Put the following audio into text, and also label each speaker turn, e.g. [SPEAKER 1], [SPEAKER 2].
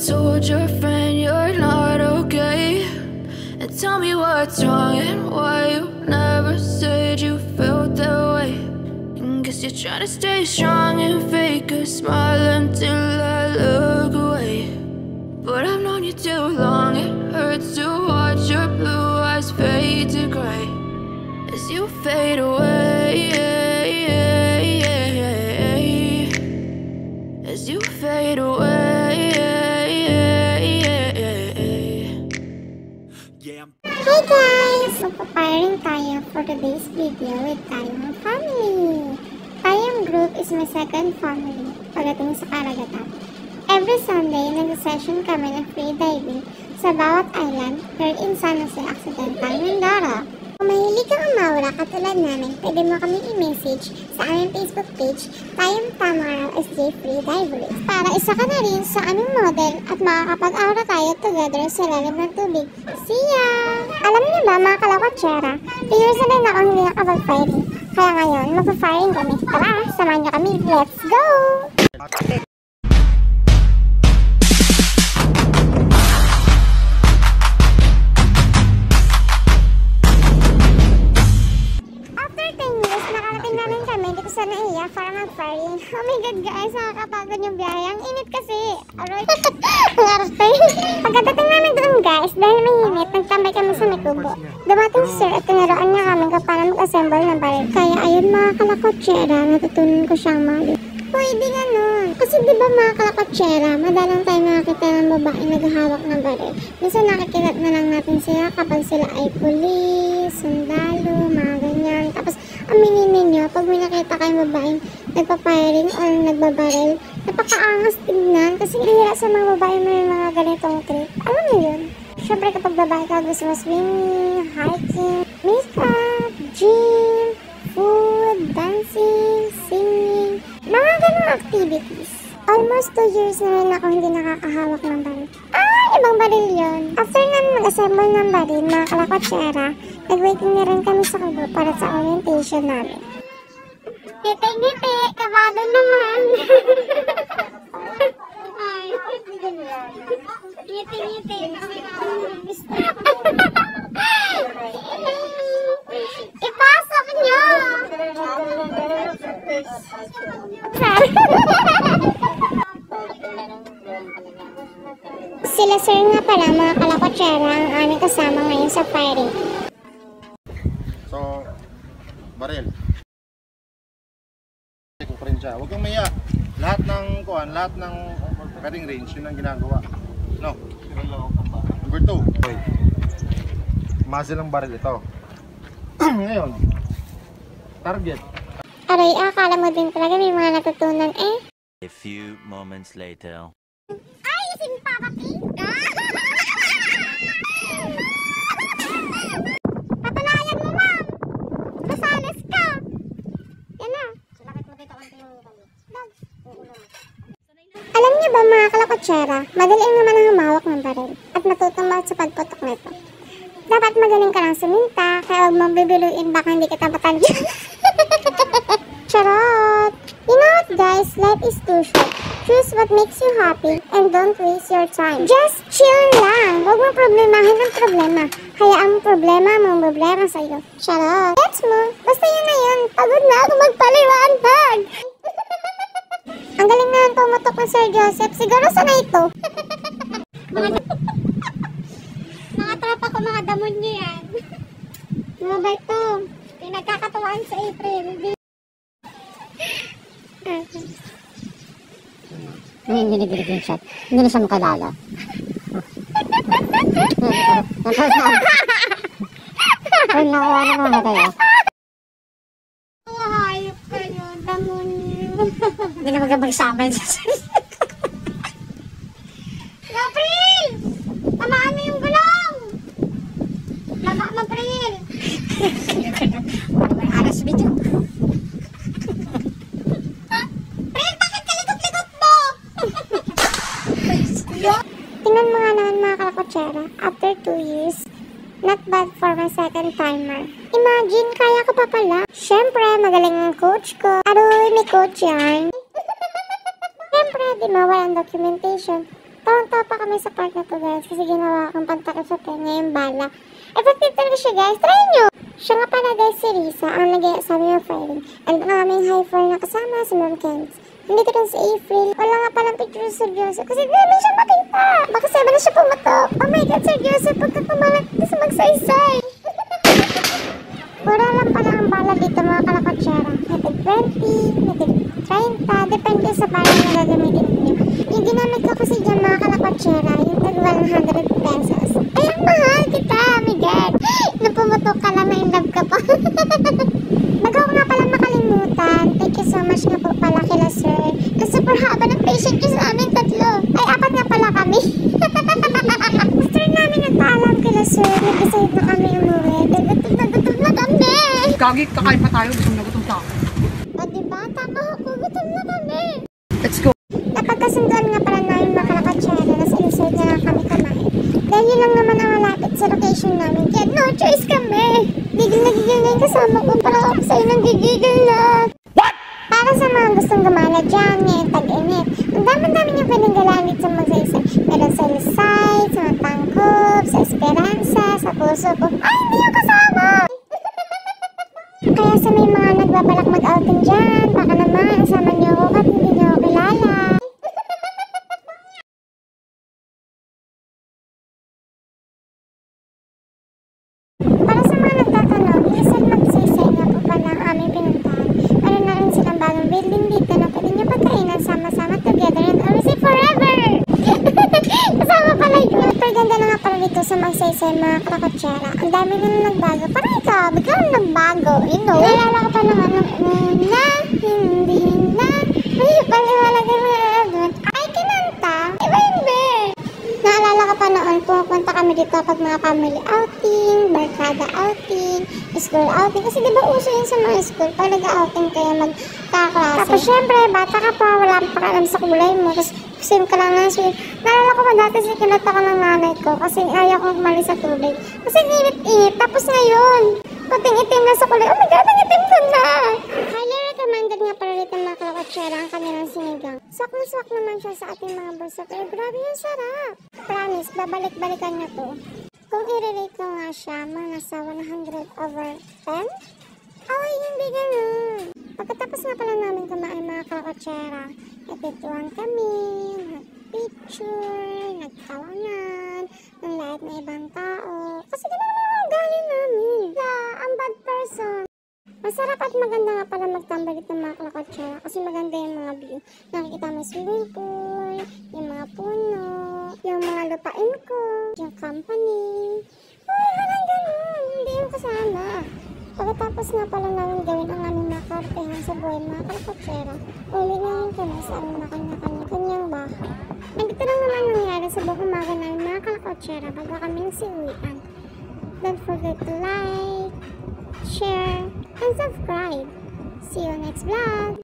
[SPEAKER 1] told your friend you're not okay? And tell me what's wrong and why you never said you felt that way. And guess you're trying to stay strong and fake a smile until I look away. But I've known you too long, it hurts to watch your blue eyes fade to gray as you fade away, as you fade away.
[SPEAKER 2] Hi guys! Magpaparing tayo for today's video with Tayong Family. Tayong Group is my second family pagdating sa karagatan. Every Sunday, nag-session kami ng free diving sa bawat island here in San Jose Occidental, Mindoro. Kung mahilig kang umawra katulad namin, pwede mo kami i-message sa aming Facebook page, Tayong Tamara SJ Free Divers. Para isa ka na rin sa aming model at makakapag-aura tayo together sa lalim ng tubig. See ya! Alam niyo ba mga kalakotsera, 2 years na rin ako hindi nakapag-firing. Kaya ngayon, magpa-firing kami. Tara, samahan niyo kami. Let's go! Sa naiya para mag-firing. Oh my god guys, nakakapagod yung biyahe. Ang init kasi. Aroy. Pagkadating namin doon guys, dahil mainit, nagtambay kami sa may kubo. Dumating si sir at tinuruan niya kami kung paano mag-assemble ng baril. Kaya ayun mga kalakotsera, natutunan ko siyang mali. Pwede ganun. Kasi diba mga kalakotsera, madalang tayo nakakita ng babae naghahawak ng baril. Minsan nakikita na lang natin sila kapag sila ay pulis, sundalo, mga ganyan. Tapos aminin ninyo, pag may nakita kayong babaeng nagpa-firing or nagbabaril, napakaangas tignan kasi bihira sa mga babae may mga ganitong trip. Alam mo yun? Siyempre kapag babae ka gusto mo swimming, hiking, makeup, gym, food, dancing, singing, mga ganong activities. Almost 2 years na rin ako hindi nakakahawak ng baril. Ibang baril yun. After namin mag-assemble ng baril, mga kalakotsera, nag-waiting na rin kami sa kubo para sa orientation namin. Ngiti-ngiti! Kabado naman! Ngiti-ngiti! Ipasok nyo! Sila sir nga pala mga kalakotsera ang aming kasama ngayon sa firing.
[SPEAKER 3] So, baril. Iko pa rin siya. Huwag kang maya. Lahat ng firing range, yun ang ginagawa. No? Number 2. Muzzle ang baril ito. Ngayon, target.
[SPEAKER 2] Aray, akala mo din talaga may mga natutunan eh.
[SPEAKER 4] A few moments later.
[SPEAKER 2] Ay, ising papati! Patulayan mo, ma'am! Masales ka! Yan na. Alam niyo ba mga kalakotsera, madali naman ang humawak ng baril at natutong sa pagputok nito. Dapat magaling ka lang suminta, kaya huwag mong bibiluin baka hindi kita matandyan. Charot! You know what guys, life is too short. Choose what makes you happy and don't waste your time. Just chill lang. Huwag mong problemahin ang problema. Hayaan mo problema mong problema sa'yo. Charot! Gets mo? Basta yun na yun. Pagod na ako magpaliwanag. Ang galing na ang pumutok ng Sir Joseph. Siguro sana ito. Mga tropa ko, mga damon niyo yan. Mga ba ito? Pinagkakatuwaan sa April. Hindi yung shot. Hindi na siya makalala. Ay, nakuha na muna kayo. Hayop kayo, damon niyo. Hindi na magsabi sa April! Tamaan mo yung gulong! Laba mo, April! Alas video. Tingnan mo nga naman mga kalakotsera, after 2 years, not bad for my second timer. Imagine, kaya ko pa pala. Siyempre, magaling ang coach ko. Aroy, may coach yan. Siyempre, di mo walang documentation. Tawang-tawa pa kami sa part na to guys kasi ginawa akong pantakip sa tenga yung bala. Effective talaga siya guys, try nyo! Siya nga pala guys si Risa, ang nagaya sa aming firing. And ang aming high floor na kasama si Ma'am Kens. Nandito rin si April, wala nga palang picture sa Joseph kasi di namin siya makita. Baka sabi na siya pumatok. Oh my god, Sir Joseph, pagka kumalat kasi magsaysay. Pura lang pala ang bala dito mga kalakotsera. Natig 20, natig 30, depende sa bala na gagamitin niyo. Yung ginamit ko kasi dyan mga kalakotsera, yung tag 100 pesos. Ay, ang mahal kita, oh my god. Nung pumutok ka lang, na-in-love ka pa. Bago ko nga pala makalimutan, thank you so much nga po pala kila sir. Na super haba ng patient nyo sa aming tatlo. Ay, apat nga pala kami. After namin nagpaalam kila sir, nag-decide na kami umuwi. Gutom na kami.
[SPEAKER 5] Gagi, kakain pa tayo. Gutom na gutom tayo.
[SPEAKER 2] O diba, tama ako, gutom na kami.
[SPEAKER 5] Let's go.
[SPEAKER 2] Napagkasunduan nga pala namin mga kalakotsera na sa inside na kami kumain. Dahil yun lang naman ang malapit sa location namin, kaya no choice kami. Gigil na yung kasama ko, parang ako sa'yo nang gigigil na. What? Para sa mga gustong gumala dyan, ngayon tag-init. Ang dami-dami niyong pwedeng galaan dito sa magsaysay. Meron sa Lusay, sa Matangkop, sa Esperanza, sa Puso ko. Ay, hindi yung kasama! Kaya sa may mga nagbabalak mag-outing dyan, baka naman, asama niyo ako at hindi niyo ako kilala. Para sa mga nagtatanong, isang magsaysay nga po pala ang aming pinuntahan. Meron na rin silang bagong building dito na pwede niyo pagkainan sama-sama together and always say forever! Kasama pala yun. Pero ganda na nga pala dito sa magsaysay mga kalakotsera. Ang dami na nagbago. Parang ikaw, biglang nagbago, you know? Nalala ko pa naman ng una, hindi na, ay, paliwalag yung mga doon. Ay, kinanta! Iba yun, be! Naalala ko pa noon, pumupunta kami dito pag mga family outing, barkada outing, school outing. Kasi diba uso yun sa mga school, pag nag-outing kayo magkaklase. Tapos syempre, bata ka pa, wala pa alam sa kulay mo. Tapos swim ka lang ng swim. Naalala ko pa dati kinata ko ng nanay ko kasi ayaw kong kumali sa tubig. Kasi init-init. Tapos ngayon, puting itim na sa kulay. Oh my god, ang itim ko na! Highly recommended nga pala dito mga kalakotsera ang kanilang sinigang. Swak naman siya sa ating mga bulsa. Pero grabe yung sarap. Promise, babalik-balikan niya to. Kung i-relate ko nga siya, mga nasa 100/10? Ay, hindi ganun. Pagkatapos nga pala namin kumain mga kalakotsera, nagpituan kami, nagpicture, nagtawanan, ng lahat na ibang tao. Kasi ganun naman ang ugali namin. Ang bad person. Masarap at maganda nga pala magtambay dito mga kalakotsera kasi maganda yung mga view. Nakikita mo yung swimming pool, yung mga puno, yung mga lupain ko, yung company. Ay, walang ganun. Hindi yung kasama. Pagkatapos nga pala namin gawin ang aming mga kartehan sa buhay mga kalakotsera, uli namin kami sa aming kanyang bahay. Nandito lang naman nangyari sa buong umaga namin mga kalakotsera bago kami nagsiuwian. Don't forget to like, share, and subscribe. See you next vlog!